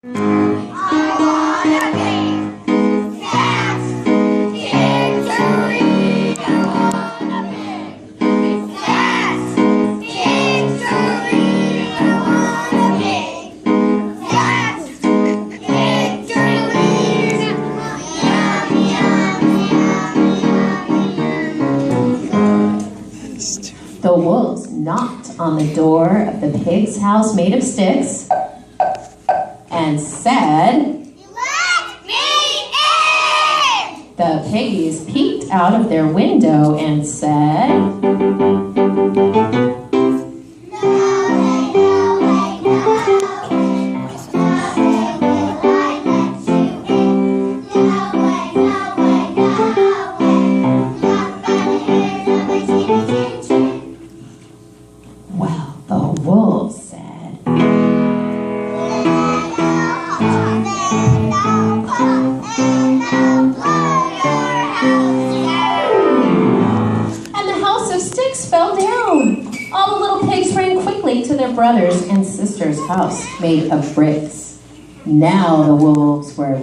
The wolves knocked on the door of the pig's house made of sticks and said, "Let me in!" The piggies peeked out of their window and said, well, the wolves said, and the house of sticks fell down. All the little pigs ran quickly to their brothers and sisters' house made of bricks. Now the wolves were